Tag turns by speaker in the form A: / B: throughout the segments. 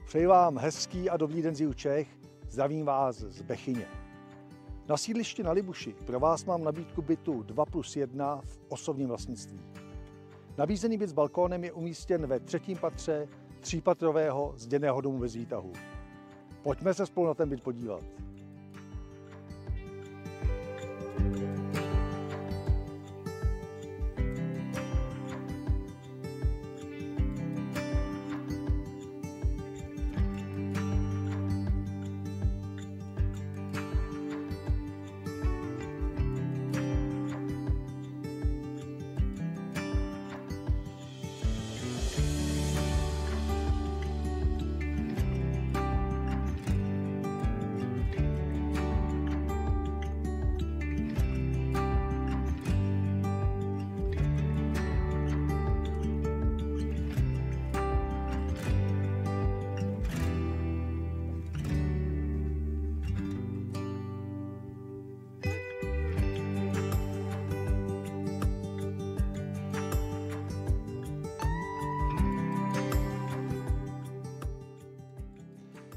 A: Přeji vám hezký a dobrý den z jihu Čech, zdravím vás z Bechyně. Na sídlišti na Libuši pro vás mám nabídku bytu 2+1 v osobním vlastnictví. Nabízený byt s balkónem je umístěn ve 3. patře 3patrového zděného domu bez výtahu. Pojďme se spolu na ten byt podívat.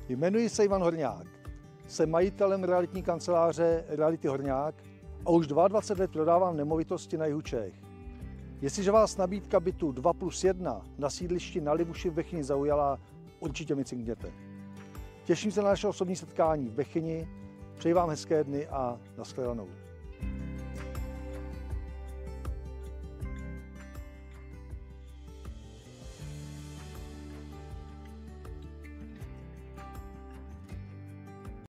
A: Jmenuji se Ivan Horňák. Jsem majitelem realitní kanceláře Reality Horňák a už 22 let prodávám nemovitosti na jihu Čech. Jestliže vás nabídka bytu 2+1 na sídlišti na Libuši v Bechyni zaujala, určitě mi cinkněte. Těším se na naše osobní setkání v Bechyni, přeji vám hezké dny a nashledanou.